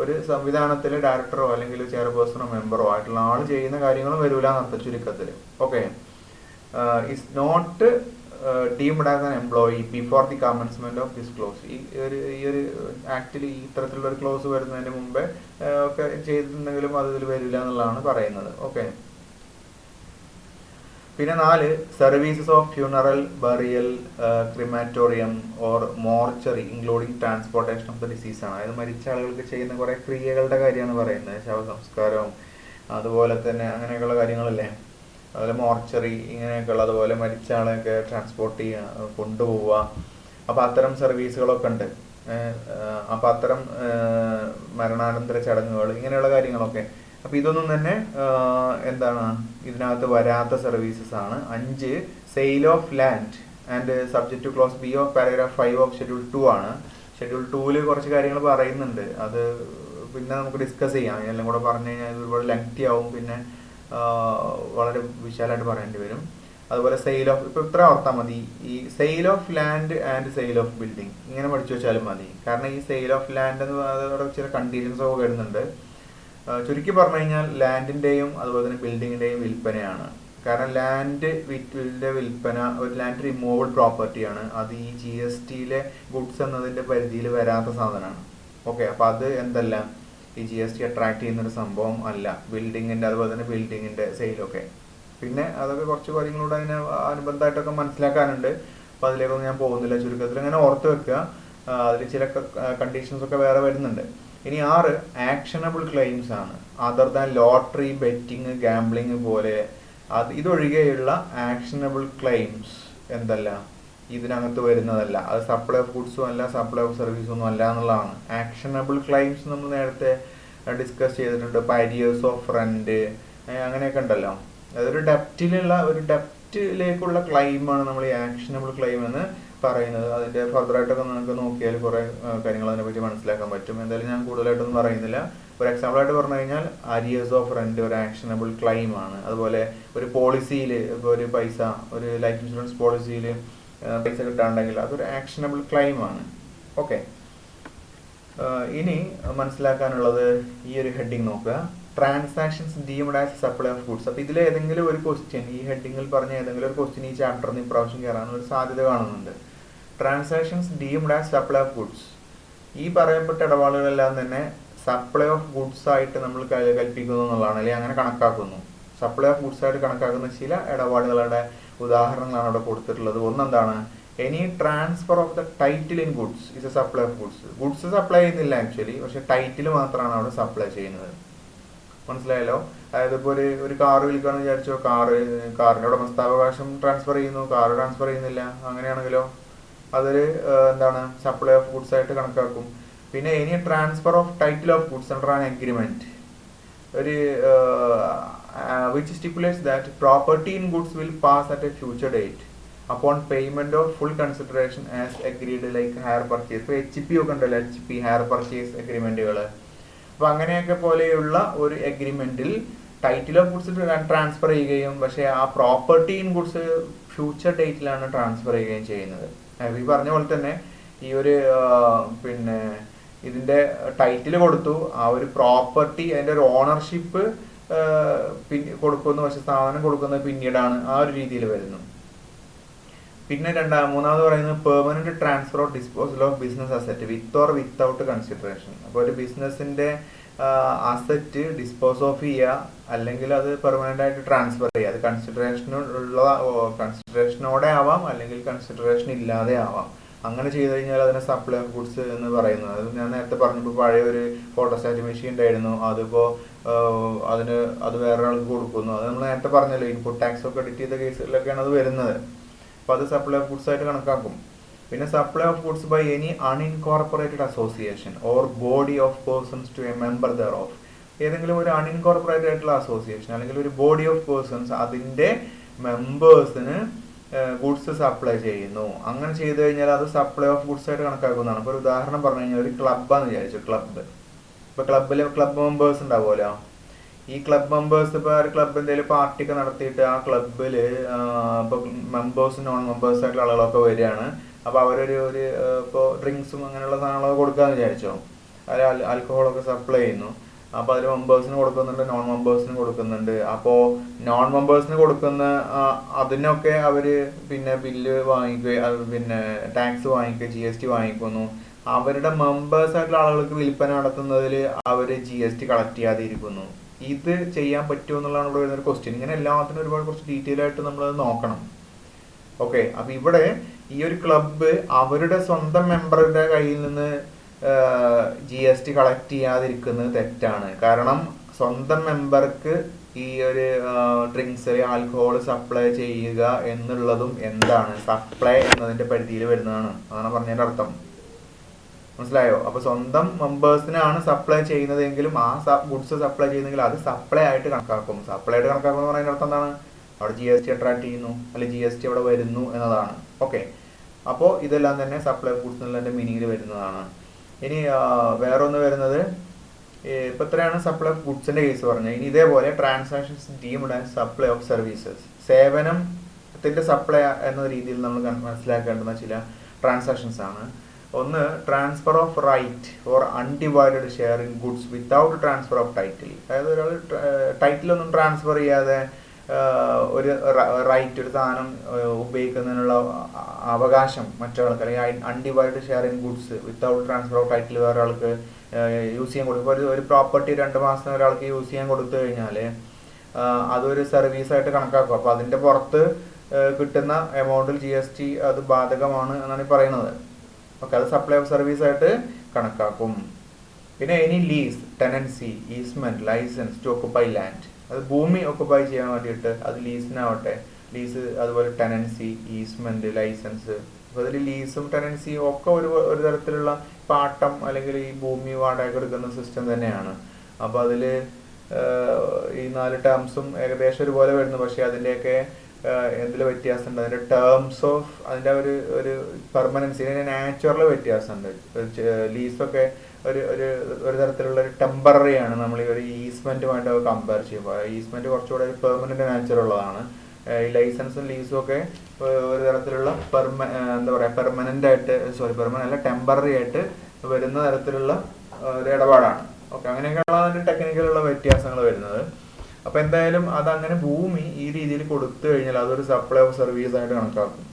ഒരു സംവിധാനത്തിൽ ഡയറക്ടറോ അല്ലെങ്കിൽ ചെയർപേഴ്സണോ മെമ്പറോ ആയിട്ടുള്ള ആൾ ചെയ്യുന്ന കാര്യങ്ങളും വരൂല എന്നർത്ഥം ചുരുക്കത്തിൽ. Okay, is not deemed as an employee before the commencement of this clause. ഈ ഒരു ആക്ടിൽ ഇത്തരത്തിലുള്ള ഒരു ക്ലോസ് വരുന്നതിന് മുമ്പേ ഒക്കെ ചെയ്തിട്ടുണ്ടെങ്കിലും അത് ഇതിൽ വരില്ല എന്നുള്ളതാണ് പറയുന്നത്. ഓക്കെ, പിന്നെ 4, services of funeral, burial, crematorium or mortuary including transportation of the disease ആണ്. അതായത് മരിച്ച ആളുകൾക്ക് ചെയ്യുന്ന കുറെ ക്രിയകളുടെ കാര്യമാണ് പറയുന്നത്. ശവസംസ്കാരവും അതുപോലെ തന്നെ അങ്ങനെയൊക്കെയുള്ള കാര്യങ്ങളല്ലേ. അതുപോലെ മോർച്ചറി ഇങ്ങനെയൊക്കെയുള്ള, അതുപോലെ മരിച്ച ആളെയൊക്കെ ട്രാൻസ്പോർട്ട് ചെയ്യുക, കൊണ്ടുപോവുക. അപ്പം അത്തരം സർവീസുകളൊക്കെ ഉണ്ട്. അപ്പം അത്തരം മരണാനന്തര ചടങ്ങുകൾ ഇങ്ങനെയുള്ള കാര്യങ്ങളൊക്കെ. അപ്പം ഇതൊന്നും തന്നെ എന്താണ് ഇതിനകത്ത് വരാത്ത സർവീസസ് ആണ്. 5, sale of land and subject to clause B of paragraph 5 of schedule 2 ആണ്. ഷെഡ്യൂൾ 2 കുറച്ച് കാര്യങ്ങൾ പറയുന്നുണ്ട്. അത് പിന്നെ നമുക്ക് ഡിസ്കസ് ചെയ്യാം. എല്ലാം കൂടെ പറഞ്ഞു കഴിഞ്ഞാൽ ഇത് ഒരുപാട് ലെങ്തി ആവും, പിന്നെ വളരെ വിശാലമായിട്ട് പറയേണ്ടി വരും. അതുപോലെ സെയിൽ ഓഫ്, ഇപ്പൊ ഇത്ര ഓർത്താൽ മതി, ഈ sale of land and sale of building ഇങ്ങനെ പഠിച്ചു വെച്ചാലും മതി. കാരണം ഈ സെയിൽ ഓഫ് ലാൻഡ് എന്ന് അതോടെ ചില കണ്ടീഷൻസ് ഒക്കെ വരുന്നുണ്ട്. ചുരുക്കി പറഞ്ഞു കഴിഞ്ഞാൽ ലാൻഡിന്റെയും അതുപോലെ തന്നെ ബിൽഡിങ്ങിന്റെയും വിൽപ്പനയാണ്. കാരണം ലാൻഡ് വിൽപ്പന ഒരു ലാൻഡ് റിമൂവബിൾ പ്രോപ്പർട്ടിയാണ്. അത് ഈ GST-യിലെ ഗുഡ്സ് എന്നതിന്റെ പരിധിയിൽ വരാത്ത സാധനമാണ്. ഓക്കെ, അപ്പൊ അത് എന്തല്ല, ഈ GST അട്രാക്ട് ചെയ്യുന്നൊരു സംഭവം അല്ല. ബിൽഡിങ്ങിന്റെ അതുപോലെ തന്നെ ബിൽഡിങ്ങിന്റെ സെയിലൊക്കെ. പിന്നെ അതൊക്കെ കുറച്ച് കാര്യങ്ങളൂടെ അതിനെ അനുബന്ധമായിട്ടൊക്കെ മനസ്സിലാക്കാനുണ്ട്. അപ്പൊ അതിലേക്കൊന്നും ഞാൻ പോകുന്നില്ല. ചുരുക്കത്തിൽ ഇങ്ങനെ ഓർത്ത് വെക്കുക. അതിൽ ചില കണ്ടീഷൻസ് ഒക്കെ വേറെ വരുന്നുണ്ട്. ഇനി 6, ആക്ഷനബിൾ ക്ലെയിംസ് ആണ്. Other than lottery, betting, gambling പോലെ ഇതൊഴികെയുള്ള ആക്ഷനബിൾ ക്ലെയിംസ് എന്തല്ല, ഇതിനകത്ത് വരുന്നതല്ല. അത് സപ്ലൈ ഓഫ് ഗുഡ്സും അല്ല, സപ്ലൈ ഓഫ് സർവീസും ഒന്നും അല്ല എന്നുള്ളതാണ്. ആക്ഷനബിൾ ക്ലെയിംസ് നമ്മൾ നേരത്തെ ഡിസ്കസ് ചെയ്തിട്ടുണ്ട്. പാരിയേഴ്സ് ഓഫ് റെന്റ് അങ്ങനെയൊക്കെ ഉണ്ടല്ലോ. അതൊരു ഡെപ്റ്റിലേക്കുള്ള ക്ലെയിമാണ് നമ്മൾ ഈ ആക്ഷനബിൾ ക്ലെയിം എന്ന് പറയുന്നത്. അതിന്റെ ഫർദറായിട്ടൊക്കെ നമുക്ക് നോക്കിയാൽ കുറെ കാര്യങ്ങൾ അതിനെപ്പറ്റി മനസ്സിലാക്കാൻ പറ്റും. എന്തായാലും ഞാൻ കൂടുതലായിട്ടൊന്നും പറയുന്നില്ല. ഒരു എക്സാമ്പിൾ ആയിട്ട് പറഞ്ഞു കഴിഞ്ഞാൽ അരിയേഴ്സ് ഓഫ് റെന്റ് ഒരു ആക്ഷനബിൾ ക്ലെയിം ആണ്. അതുപോലെ ഒരു പോളിസിയിൽ ഇപ്പോൾ ഒരു പൈസ, ഒരു ലൈഫ് ഇൻഷുറൻസ് പോളിസിയിൽ പൈസ കിട്ടാണ്ടെങ്കിൽ അതൊരു ആക്ഷനബിൾ ക്ലെയിം ആണ്. ഓക്കെ, ഇനി മനസ്സിലാക്കാനുള്ളത് ഈ ഒരു ഹെഡിങ് നോക്കുക, transactions deemed as supply of goods. അപ്പൊ ഇതിൽ ഏതെങ്കിലും ഒരു ക്വസ്റ്റ്യൻ, ഈ ഹെഡിങ്ങിൽ പറഞ്ഞ ഏതെങ്കിലും ഒരു ക്വസ്റ്റ്യൻ ഈ ചാപ്റ്ററിന് ഇപ്രാവശ്യം കയറാൻ ഒരു സാധ്യത കാണുന്നുണ്ട്. Transactions deemed as supply of goods, ഈ പറയപ്പെട്ട ഇടപാടുകളെല്ലാം തന്നെ സപ്ലൈ ഓഫ് ഗുഡ്സ് ആയിട്ട് നമ്മൾ കൽപ്പിക്കുന്നു എന്നുള്ളതാണ്, അല്ലെങ്കിൽ അങ്ങനെ കണക്കാക്കുന്നു. സപ്ലൈ ഓഫ് ഗുഡ്സ് ആയിട്ട് കണക്കാക്കുന്ന ചില ഇടപാടുകളുടെ ഉദാഹരണങ്ങളാണ് അവിടെ കൊടുത്തിട്ടുള്ളത്. ഒന്നെന്താണ്, any transfer of the title in goods is a supply of goods. Goods supply ചെയ്യുന്നില്ല ആക്ച്വലി, പക്ഷെ ടൈറ്റിൽ മാത്രമാണ് അവിടെ സപ്ലൈ ചെയ്യുന്നത്. മനസ്സിലായല്ലോ? അതായത് ഇപ്പോൾ ഒരു കാർ വിൽക്കാന്ന് വിചാരിച്ചോ, കാറിന്റെ ഉടമസ്ഥാവകാശം ട്രാൻസ്ഫർ ചെയ്യുന്നു, കാർ ട്രാൻസ്ഫർ ചെയ്യുന്നില്ല, അങ്ങനെയാണെങ്കിലോ അതൊരു എന്താണ്, സപ്ലൈ ഓഫ് ഗുഡ്സ് ആയിട്ട് കണക്കാക്കും. പിന്നെ any transfer of title of goods under an agreement, ഒരു which stipulates that property in goods will pass at a future date upon payment of full consideration as agreed, like hire purchase. ഇപ്പോൾ HP ഒക്കെ ഉണ്ടല്ലോ, HP higher purchase എഗ്രിമെന്റുകൾ. അപ്പൊ അങ്ങനെയൊക്കെ പോലെയുള്ള ഒരു എഗ്രിമെന്റിൽ title of goods transfer ചെയ്യുകയും പക്ഷെ ആ പ്രോപ്പർട്ടി ഇൻ ഗുഡ്സ് ഫ്യൂച്ചർ ഡേറ്റിലാണ് ട്രാൻസ്ഫർ ചെയ്യുകയും ചെയ്യുന്നത്. ഈ പറഞ്ഞ പോലെ തന്നെ ഈ ഒരു പിന്നെ ഇതിന്റെ ടൈറ്റിൽ കൊടുത്തു, ആ ഒരു പ്രോപ്പർട്ടി അതിന്റെ ഒരു ഓണർഷിപ്പ് കൊടുക്കുന്നു, പക്ഷെ സ്ഥാപനം കൊടുക്കുന്നത് പിന്നീടാണ്, ആ ഒരു രീതിയിൽ വരുന്നു. പിന്നെ മൂന്നാമത് പറയുന്നത് permanent transfer of disposal of business asset with or without consideration. അപ്പോൾ ഒരു ബിസിനസിന്റെ അസറ്റ് ഡിസ്പോസ് ഓഫ് ചെയ്യുക, അല്ലെങ്കിൽ അത് പെർമനന്റ് ആയിട്ട് ട്രാൻസ്ഫർ ചെയ്യുക. അത് കൺസിഡറേഷനോടെ ആവാം, അല്ലെങ്കിൽ കൺസിഡറേഷൻ ഇല്ലാതെ ആവാം. അങ്ങനെ ചെയ്തു കഴിഞ്ഞാൽ അതിനെ സപ്ലൈ ഓഫ് ഗുഡ്സ് എന്ന് പറയുന്നത്. അത് ഞാൻ നേരത്തെ പറഞ്ഞപ്പോൾ പഴയ ഒരു ഫോട്ടോസ്റ്റാറ്റ് മെഷീൻ ഉണ്ടായിരുന്നു, അതിപ്പോൾ അത് വേറെ ആൾക്ക് കൊടുക്കുന്നു. അത് നമ്മൾ നേരത്തെ പറഞ്ഞല്ലോ, ഇൻപുട്ട് ടാക്സ് ഒക്കെ എഡിറ്റ് ചെയ്ത കേസുകളിലൊക്കെയാണ് അത് വരുന്നത്. അപ്പോൾ അത് സപ്ലൈ ഓഫ് ഗുഡ്സ് ആയിട്ട് കണക്കാക്കും. പിന്നെ supply of goods by any unincorporated association or body of persons to a member thereof. ഏതെങ്കിലും ഒരു അൺഇൻകോർപ്പറേറ്റഡ് ആയിട്ടുള്ള അസോസിയേഷൻ അല്ലെങ്കിൽ ഒരു ബോഡി ഓഫ് പേഴ്സൺസ് അതിൻ്റെ മെമ്പേഴ്സിന് ഗുഡ്സ് സപ്ലൈ ചെയ്യുന്നു. അങ്ങനെ ചെയ്തു കഴിഞ്ഞാൽ അത് സപ്ലൈ ഓഫ് ഗുഡ്സ് ആയിട്ട് കണക്കാക്കുന്നതാണ്. ഇപ്പോൾ ഒരു ഉദാഹരണം പറഞ്ഞു കഴിഞ്ഞാൽ ഒരു ക്ലബ്ബാന്ന് വിചാരിച്ചു, ക്ലബ്ബ്. ഇപ്പോൾ ക്ലബ് മെമ്പേഴ്സ് ഉണ്ടാവുമല്ലോ. ഈ ക്ലബ് മെമ്പേഴ്സ് ഇപ്പോൾ ഒരു ക്ലബ് എന്തെങ്കിലും പാർട്ടിയൊക്കെ നടത്തിയിട്ട് ആ ക്ലബ്ബിൽ ഇപ്പോൾ മെമ്പേഴ്സ് നോൺ മെമ്പേഴ്സ് ആയിട്ടുള്ള ആളുകളൊക്കെ വരികയാണ്. അപ്പോൾ അവരൊരു ഇപ്പോൾ ഡ്രിങ്ക്സും അങ്ങനെയുള്ള സാധനങ്ങളൊക്കെ കൊടുക്കാമെന്ന് വിചാരിച്ചോ. അതിൽ ആൽക്കഹോളൊക്കെ സപ്ലൈ ചെയ്യുന്നു. അപ്പോൾ അതിൽ മെമ്പേഴ്സിന് കൊടുക്കുന്നുണ്ട്, നോൺ മെമ്പേഴ്സിന് കൊടുക്കുന്നുണ്ട്. അപ്പോൾ നോൺ മെമ്പേഴ്സിന് കൊടുക്കുന്ന അതിനൊക്കെ അവർ പിന്നെ ബില്ല് വാങ്ങിക്കുക, പിന്നെ ടാക്സ് വാങ്ങിക്കുക, GST വാങ്ങിക്കുന്നു. അവരുടെ മെമ്പേഴ്സ് ആയിട്ടുള്ള ആളുകൾക്ക് വിൽപ്പന നടത്തുന്നതിൽ അവർ GST കളക്ട് ചെയ്യാതെ ഇരിക്കുന്നു. ഇത് ചെയ്യാൻ പറ്റുമോ എന്നുള്ളതാണ് ഇവിടെ വരുന്നൊരു ക്വസ്റ്റ്യൻ. ഇങ്ങനെ എല്ലാത്തിനും ഒരുപാട് കുറച്ച് ഡീറ്റെയിൽ ആയിട്ട് നമ്മളത് നോക്കണം. ഓക്കെ, അപ്പം ഇവിടെ ഈ ഒരു ക്ലബ്ബ് അവരുടെ സ്വന്തം മെമ്പറുടെ കയ്യിൽ നിന്ന് GST കളക്ട് ചെയ്യാതിരിക്കുന്നത് തെറ്റാണ്. കാരണം സ്വന്തം മെമ്പർക്ക് ഈ ഒരു ഡ്രിങ്ക്സ് ആൽക്കഹോൾ സപ്ലൈ ചെയ്യുക എന്നുള്ളതും എന്താണ്, സപ്ലൈ എന്നതിന്റെ പരിധിയിൽ വരുന്നതാണ്. അതാണ് പറഞ്ഞതിന്റെ അർത്ഥം. മനസ്സിലായോ? അപ്പൊ സ്വന്തം മെമ്പേഴ്സിനാണ് സപ്ലൈ ചെയ്യുന്നതെങ്കിലും ആ ഗുഡ്സ് സപ്ലൈ ചെയ്യുന്നെങ്കിൽ അത് സപ്ലൈ ആയിട്ട് കണക്കാക്കും. സപ്ലൈ ആയിട്ട് കണക്കാക്കും പറയുന്ന അർത്ഥം എന്താണ്? അവിടെ GST അട്രാക്ട് ചെയ്യുന്നു, അല്ലെങ്കിൽ GST അവിടെ വരുന്നു എന്നതാണ്. ഓക്കെ, അപ്പോൾ ഇതെല്ലാം തന്നെ സപ്ലൈ ഓഫ് ഗുഡ്സ് എന്നുള്ള മീനിങ്ങിൽ വരുന്നതാണ്. ഇനി വേറൊന്ന് വരുന്നത്, ഇപ്പൊ ഇത്രയാണ് സപ്ലൈ ഓഫ് ഗുഡ്സിന്റെ കേസ് പറഞ്ഞത്. ഇനി ഇതേപോലെ transactions deemed and supply of services, സേവനത്തിന്റെ സപ്ലൈ എന്ന രീതിയിൽ നമ്മൾ മനസ്സിലാക്കേണ്ടുന്ന ചില ട്രാൻസാക്ഷൻസ് ആണ്. ഒന്ന്, transfer of right or undivided share in goods without transfer of title. അതായത് ഒരാൾ ടൈറ്റിലൊന്നും ട്രാൻസ്ഫർ ചെയ്യാതെ ഒരു റൈറ്റ്, ഒരു സാധനം ഉപയോഗിക്കുന്നതിനുള്ള അവകാശം മറ്റൊരാൾക്ക്, അല്ലെങ്കിൽ undivided share in goods without transfer of title വേറെ ആൾക്ക് യൂസ് ചെയ്യാൻ കൊടുക്കും. ഒരു പ്രോപ്പർട്ടി 2 മാസം ഒരാൾക്ക് യൂസ് ചെയ്യാൻ കൊടുത്തു കഴിഞ്ഞാൽ അതൊരു സർവീസായിട്ട് കണക്കാക്കും. അപ്പോൾ അതിൻ്റെ പുറത്ത് കിട്ടുന്ന എമൗണ്ടിൽ GST അത് ബാധകമാണ് എന്നാണ് പറയുന്നത്. ഓക്കെ, അത് സപ്ലൈ ഓഫ് സർവീസ് ആയിട്ട് കണക്കാക്കും. പിന്നെ any lease, tenancy, easement, licence to occupy land, അത് ഭൂമി ഒക്കുപ്പൈ ചെയ്യാൻ വേണ്ടിയിട്ട്, അത് ലീസിനാവട്ടെ, ലീസ് അതുപോലെ ടെനൻസി, ഈസ്മെന്റ്, ലൈസൻസ്. അപ്പോൾ അതിൽ ലീസും ടെനൻസിയും ഒക്കെ ഒരു തരത്തിലുള്ള പാട്ടം അല്ലെങ്കിൽ ഈ ഭൂമി വാടക എടുക്കുന്ന സിസ്റ്റം തന്നെയാണ്. അപ്പോൾ അതിൽ ഈ 4 ടേംസും ഏകദേശം ഒരുപോലെ വരുന്നു. പക്ഷേ അതിൻ്റെയൊക്കെ എന്തിൽ വ്യത്യാസമുണ്ട്? അതിൻ്റെ ടേംസ് ഓഫ് അതിൻ്റെ ഒരു പെർമനൻസി, അതിൻ്റെ നാച്ചുറൽ വ്യത്യാസമുണ്ട്. ലീസൊക്കെ ഒരു തരത്തിലുള്ള ഒരു ടെമ്പററി ആണ്. നമ്മൾ ഈ ഒരു ഈസ്മെന്റുമായിട്ട് കമ്പയർ ചെയ്യുമ്പോൾ ഈസ്മെന്റ് കുറച്ചുകൂടെ ഒരു പെർമനന്റ് നാച്ചർ ഉള്ളതാണ്. ഈ ലൈസൻസും ലീസും ഒക്കെ ഒരു തരത്തിലുള്ള പെർമനന്റ് ആയിട്ട്, പെർമനന്റ് അല്ല, ടെമ്പററി ആയിട്ട് വരുന്ന തരത്തിലുള്ള ഒരു ഇടപാടാണ്. ഓക്കെ, അങ്ങനെയൊക്കെയുള്ള അതിൻ്റെ ടെക്നിക്കലുള്ള വ്യത്യാസങ്ങൾ വരുന്നത്. അപ്പൊ എന്തായാലും അതങ്ങനെ ഭൂമി ഈ രീതിയിൽ കൊടുത്തു കഴിഞ്ഞാൽ അതൊരു സപ്ലൈ ഓഫ് സർവീസ് ആയിട്ട് കണക്കാക്കും.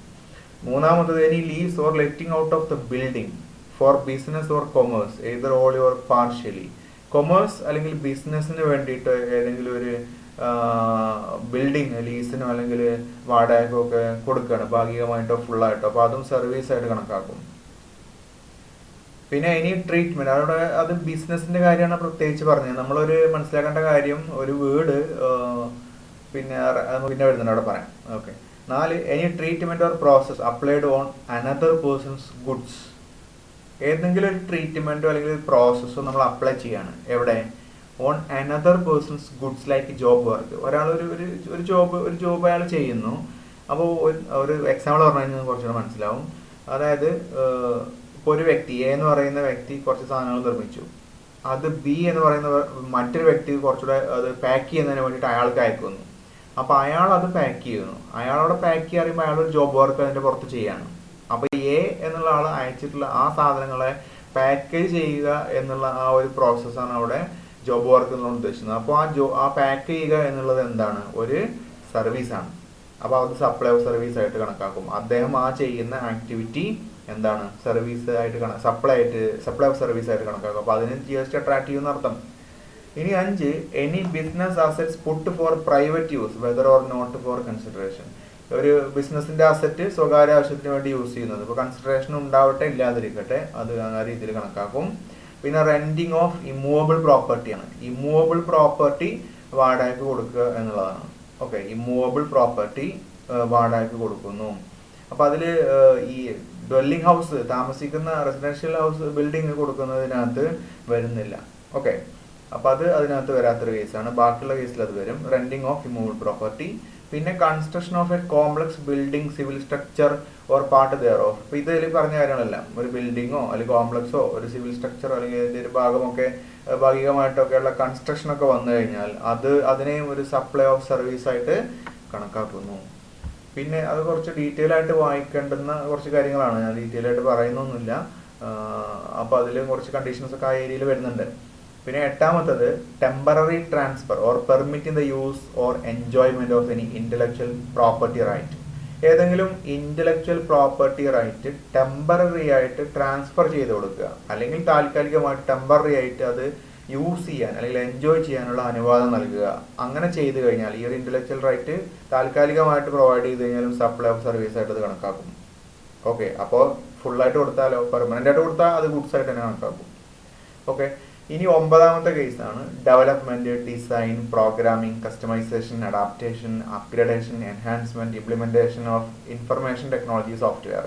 മൂന്നാമത്തത്, any lease or letting out of the building four business or commerce either all or partially. Commerce അല്ലെങ്കിൽ ബിസിനസ്സിന് വേണ്ടിയിട്ട് ഏതെങ്കിലും ഒരു ബിൽഡിംഗ് ലീസിനോ അല്ലെങ്കിൽ വാടകയ്ക്കോ ഒക്കെ കൊടുക്കുകയാണ്, ഭാഗികമായിട്ടോ ഫുള്ളായിട്ടോ, അപ്പോൾ അതും സർവീസ് ആയിട്ട് കണക്കാക്കും. പിന്നെ ഇനി ട്രീറ്റ്മെന്റ്, അവിടെ അത് ബിസിനസിന്റെ കാര്യമാണ് പ്രത്യേകിച്ച് പറഞ്ഞത്. നമ്മളൊരു മനസ്സിലാക്കേണ്ട കാര്യം, ഒരു വീട് പിന്നെ വരുന്നുണ്ട് അവിടെ പറയാം. Okay, 4, any treatment or process applied on another persons goods. ഏതെങ്കിലും ഒരു ട്രീറ്റ്മെന്റോ അല്ലെങ്കിൽ ഒരു പ്രോസസ്സോ നമ്മൾ അപ്ലൈ ചെയ്യാണ്. എവിടെ? On another persons goods, like job work. ഒരാൾ ഒരു ജോബ് അയാൾ ചെയ്യുന്നു. അപ്പോൾ ഒരു എക്സാമ്പിൾ പറഞ്ഞു കഴിഞ്ഞാൽ കുറച്ചുകൂടെ മനസ്സിലാവും. അതായത് ഇപ്പോൾ ഒരു വ്യക്തി എ എന്ന് പറയുന്ന വ്യക്തി കുറച്ച് സാധനങ്ങൾ നിർമ്മിച്ചു. അത് ബി എന്ന് പറയുന്ന മറ്റൊരു വ്യക്തി കുറച്ചുകൂടെ അത് പാക്ക് ചെയ്യുന്നതിന് വേണ്ടിയിട്ട് അയാൾക്ക് അയക്കുന്നു. അപ്പോൾ അയാൾ അത് പാക്ക് ചെയ്യുന്നു. അയാളോട് പാക്ക് ചെയ്യുമ്പോൾ അയാളൊരു ജോബ് വർക്ക് അതിൻ്റെ പുറത്ത് ചെയ്യാണ്. അപ്പോൾ എ എന്നുള്ള ആൾ അയച്ചിട്ടുള്ള ആ സാധനങ്ങളെ പാക്കേജ് ചെയ്യുക എന്നുള്ള ആ ഒരു പ്രോസസ്സാണ് അവിടെ ജോബ് വർക്ക് എന്നുള്ള ഉദ്ദേശിക്കുന്നത്. അപ്പോൾ ആ പാക്ക് ചെയ്യുക എന്നുള്ളത് എന്താണ്? ഒരു സർവീസാണ്. അപ്പോൾ അത് സപ്ലൈ ഓഫ് സർവീസ് ആയിട്ട് കണക്കാക്കും. അദ്ദേഹം ആ ചെയ്യുന്ന ആക്ടിവിറ്റി എന്താണ്? സർവീസ് ആയിട്ട് സപ്ലൈ ഓഫ് സർവീസ് ആയിട്ട് കണക്കാക്കും. അപ്പോൾ അതിന് GST അട്രാക്ട് ചെയ്യുന്ന അർത്ഥം. ഇനി 5, any business assets put for private use whether or not for consideration. ഒരു ബിസിനസിന്റെ അസറ്റ് സ്വകാര്യ ആവശ്യത്തിന് വേണ്ടി യൂസ് ചെയ്യുന്നത്, ഇപ്പോൾ കൺസിഡറേഷൻ ഉണ്ടാവട്ടെ ഇല്ലാതിരിക്കട്ടെ, അത് ആ രീതിയിൽ കണക്കാക്കും. പിന്നെ റെന്റിങ് ഓഫ് ഇമ്മൂവബിൾ പ്രോപ്പർട്ടിയാണ്. ഇമ്മൂവബിൾ പ്രോപ്പർട്ടി വാടകയ്ക്ക് കൊടുക്കുക എന്നുള്ളതാണ്. ഓക്കെ, ഇമ്മൂവബിൾ പ്രോപ്പർട്ടി വാടകയ്ക്ക് കൊടുക്കുന്നു. അപ്പൊ അതില് ഈ ഡ്വെല്ലിംഗ് ഹൗസ്, താമസിക്കുന്ന റെസിഡൻഷ്യൽ ഹൗസ് ബിൽഡിംഗ് കൊടുക്കുന്നതിനകത്ത് വരുന്നില്ല. ഓക്കെ, അപ്പൊ അത് അതിനകത്ത് വരാത്തൊരു കേസാണ്. ബാക്കിയുള്ള കേസിൽ അത് വരും. Renting of immovable property. പിന്നെ construction of a complex building, civil structure or part thereof. ഇപ്പൊ ഇതിൽ പറഞ്ഞ കാര്യങ്ങളെല്ലാം, ഒരു ബിൽഡിങ്ങോ അല്ലെങ്കിൽ കോംപ്ലക്സോ ഒരു സിവിൽ സ്ട്രക്ചറോ അല്ലെങ്കിൽ ഇതിന്റെ ഒരു ഭാഗമൊക്കെ ഭാഗികമായിട്ടൊക്കെ ഉള്ള കൺസ്ട്രക്ഷൻ ഒക്കെ വന്നു കഴിഞ്ഞാൽ അതിനെയും ഒരു സപ്ലൈ ഓഫ് സർവീസ് ആയിട്ട് കണക്കാക്കുന്നു. പിന്നെ അത് കുറച്ച് ഡീറ്റെയിൽ ആയിട്ട് വായിക്കേണ്ടുന്ന കുറച്ച് കാര്യങ്ങളാണ്, ഞാൻ ഡീറ്റെയിൽ ആയിട്ട് പറയുന്നൊന്നുമില്ല. അപ്പൊ അതിൽ കുറച്ച് കണ്ടീഷൻസ് ഒക്കെ ആ ഏരിയയിൽ വരുന്നുണ്ട്. പിന്നെ 8ാമത്തത് temporary transfer or permitting the use or enjoyment of any intellectual property right. ഏതെങ്കിലും ഇന്റലക്ച്വൽ പ്രോപ്പർട്ടി റൈറ്റ് ടെമ്പററി ആയിട്ട് ട്രാൻസ്ഫർ ചെയ്ത് കൊടുക്കുക, അല്ലെങ്കിൽ താൽക്കാലികമായിട്ട് ടെമ്പററി ആയിട്ട് അത് യൂസ് ചെയ്യാൻ അല്ലെങ്കിൽ എൻജോയ് ചെയ്യാനുള്ള അനുവാദം നൽകുക. അങ്ങനെ ചെയ്തു കഴിഞ്ഞാൽ ഈ ഒരു ഇന്റലക്ച്വൽ റൈറ്റ് താൽക്കാലികമായിട്ട് പ്രൊവൈഡ് ചെയ്ത് കഴിഞ്ഞാലും സപ്ലൈ ഓഫ് സർവീസ് ആയിട്ട് അത് കണക്കാക്കും. ഓക്കെ, അപ്പോൾ ഫുള്ളായിട്ട് കൊടുത്താലോ പെർമനന്റ് ആയിട്ട് കൊടുത്താൽ അത് ഗുഡ്സ് ആയിട്ട് തന്നെ കണക്കാക്കും. ഓക്കെ, ഇനി 9ാമത്തെ കേസാണ് development, design, programming, customisation, adaptation, upgradation, enhancement, implementation of information technology software.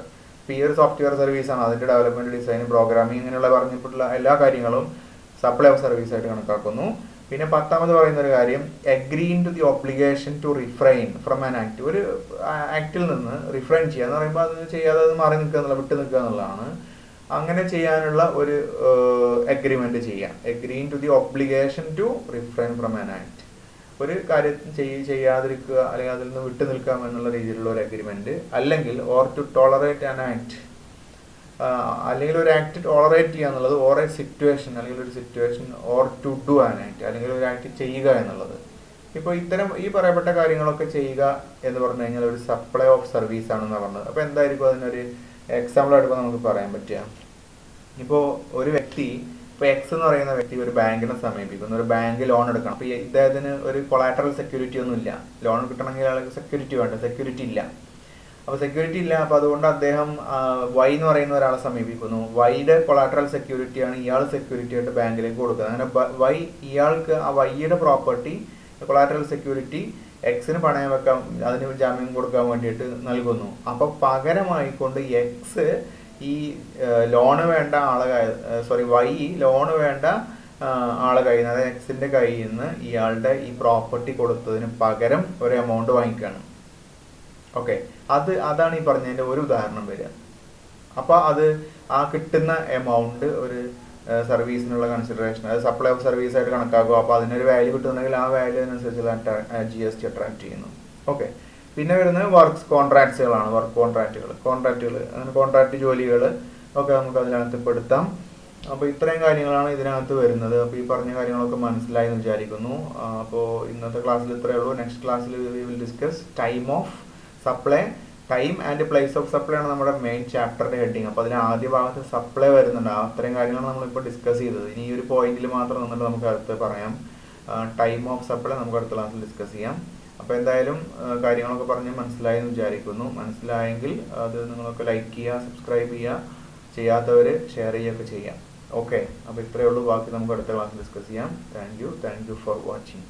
ഈ ഒരു സോഫ്റ്റ്വെയർ സർവീസ് ആണ്. അതിന്റെ ഡെവലപ്മെന്റ്, ഡിസൈൻ, പ്രോഗ്രാമിംഗ് ഇങ്ങനെയുള്ള പറഞ്ഞിട്ടുള്ള എല്ലാ കാര്യങ്ങളും സപ്ലൈ ഓഫ് സർവീസ് ആയിട്ട് കണക്കാക്കുന്നു. പിന്നെ 10ാമത് പറയുന്ന ഒരു കാര്യം, agreeing to the obligation to refrain from an act. ഒരു ആക്ടിൽ നിന്ന് റിഫ്രൈൻ ചെയ്യുക എന്ന് പറയുമ്പോൾ അത് ചെയ്യാതെ അത് മാറി നിൽക്കുക എന്നുള്ള, വിട്ടു നിൽക്കുക എന്നുള്ളതാണ്. അങ്ങനെ ചെയ്യാനുള്ള ഒരു അഗ്രിമെന്റ് ചെയ്യാം. Agreeing to the obligation to refrain from an act. ഒരു കാര്യം ചെയ്യാതിരിക്കുക അല്ലെങ്കിൽ അതിൽ നിന്ന് വിട്ടു നിൽക്കാം എന്നുള്ള രീതിയിലുള്ള ഒരു അഗ്രിമെന്റ്. അല്ലെങ്കിൽ or to tolerate an act, അല്ലെങ്കിൽ ഒരു ആക്ട് ടോളറേറ്റ് ചെയ്യുക എന്നുള്ളത്, ഓർ എ സിറ്റുവേഷൻ അല്ലെങ്കിൽ ഒരു situation, or to do an act അല്ലെങ്കിൽ ഒരു ആക്ട് ചെയ്യുക എന്നുള്ളത്. ഇപ്പോൾ ഇത്തരം ഈ പറയപ്പെട്ട കാര്യങ്ങളൊക്കെ ചെയ്യുക എന്ന് പറഞ്ഞു കഴിഞ്ഞാൽ ഒരു സപ്ലൈ ഓഫ് സർവീസ് ആണെന്ന് പറഞ്ഞത്. അപ്പോൾ എന്തായിരിക്കും അതിനൊരു എക്സാമ്പിൾ ആയിട്ട് നമുക്ക് പറയാൻ പറ്റുക? ഇപ്പോൾ ഒരു വ്യക്തി, ഇപ്പോൾ എക്സ് എന്ന് പറയുന്ന വ്യക്തി ഒരു ബാങ്കിനെ സമീപിക്കുന്നു, ഒരു ബാങ്ക് ലോൺ എടുക്കണം. അപ്പോൾ ഇദ്ദേഹത്തിന് ഒരു കൊളാറ്ററൽ സെക്യൂരിറ്റി ഒന്നും ഇല്ല. ലോൺ കിട്ടണമെങ്കിൽ അയാൾക്ക് സെക്യൂരിറ്റി വേണ്ട, സെക്യൂരിറ്റി ഇല്ല. അപ്പോൾ സെക്യൂരിറ്റി ഇല്ല. അപ്പോൾ അതുകൊണ്ട് അദ്ദേഹം വൈ എന്ന് പറയുന്ന ഒരാളെ സമീപിക്കുന്നു. വൈയുടെ കൊളാറ്ററൽ സെക്യൂരിറ്റിയാണ് ഇയാൾ സെക്യൂരിറ്റി ആയിട്ട് ബാങ്കിലേക്ക് കൊടുക്കുന്നത്. അങ്ങനെ വൈ ഇയാൾക്ക് ആ വൈയുടെ പ്രോപ്പർട്ടി കൊളാറ്ററൽ സെക്യൂരിറ്റി എക്സിന് പണയം വെക്കാൻ, അതിന് ജാമ്യം കൊടുക്കാൻ വേണ്ടിയിട്ട് നൽകുന്നു. അപ്പോൾ പകരമായിക്കൊണ്ട് എക്സ് ഈ ലോണ് വേണ്ട വൈ ലോണ് വേണ്ട ആളെ കയ്യിൽ നിന്ന്, അതായത് എക്സിന്റെ കയ്യിൽ നിന്ന് ഇയാളുടെ ഈ പ്രോപ്പർട്ടി കൊടുത്തതിന് പകരം ഒരു എമൗണ്ട് വാങ്ങിക്കുകയാണ്. ഓക്കെ, അതാണ് ഈ പറഞ്ഞതിന്റെ ഒരു ഉദാഹരണം വരിക. അപ്പൊ അത് ആ കിട്ടുന്ന എമൗണ്ട് ഒരു സർവീസിനുള്ള കൺസിഡറേഷൻ, അത് സപ്ലൈ ഓഫ് സർവീസ് ആയിട്ട് കണക്കാക്കും. അപ്പോൾ അതിനൊരു വാല്യൂ കിട്ടുന്നുണ്ടെങ്കിൽ ആ വാല്യൂ അനുസരിച്ച് GST അട്രാക്ട് ചെയ്യുന്നു. ഓക്കെ, പിന്നെ വരുന്നത് വർക്ക്സ് കോൺട്രാക്ട്സുകളാണ്. വർക്ക് കോൺട്രാക്റ്റുകൾ അങ്ങനെ കോൺട്രാക്ട് ജോലികൾ ഒക്കെ നമുക്ക് അതിനകത്ത് പെടുത്താം. അപ്പോൾ ഇത്രയും കാര്യങ്ങളാണ് ഇതിനകത്ത് വരുന്നത്. അപ്പോൾ ഈ പറഞ്ഞ കാര്യങ്ങളൊക്കെ മനസ്സിലായി എന്ന് വിചാരിക്കുന്നു. അപ്പോൾ ഇന്നത്തെ ക്ലാസ്സിൽ ഇത്രയേ ഉള്ളൂ. നെക്സ്റ്റ് ക്ലാസ്സിൽ we will discuss time of supply. Time and place of supply ആണ് നമ്മുടെ മെയിൻ ചാപ്റ്ററിന്റെ ഹെഡിങ്. അപ്പോൾ അതിന് ആദ്യ ഭാഗത്ത് സപ്ലൈ വരുന്നുണ്ട്. അത്രയും കാര്യങ്ങളാണ് നമ്മളിപ്പോൾ ഡിസ്കസ് ചെയ്തത്. ഇനി ഈ ഒരു പോയിന്റിൽ മാത്രം നിന്നിട്ട് നമുക്ക് അടുത്ത് പറയാം. ടൈം ഓഫ് സപ്ലൈ നമുക്ക് അടുത്ത ക്ലാസ്സിൽ ഡിസ്കസ് ചെയ്യാം. അപ്പോൾ എന്തായാലും കാര്യങ്ങളൊക്കെ പറഞ്ഞ് മനസ്സിലായി എന്ന് വിചാരിക്കുന്നു. മനസ്സിലായെങ്കിൽ അത് നിങ്ങളൊക്കെ ലൈക്ക് ചെയ്യുക, സബ്സ്ക്രൈബ് ചെയ്യുക, ചെയ്യാത്തവർ ഷെയർ ചെയ്യുകയൊക്കെ ചെയ്യാം. ഓക്കെ, അപ്പോൾ ഇത്രയേ ഉള്ളൂ. ബാക്കി നമുക്ക് അടുത്ത ക്ലാസ്സിൽ ഡിസ്കസ് ചെയ്യാം. Thank you for watching.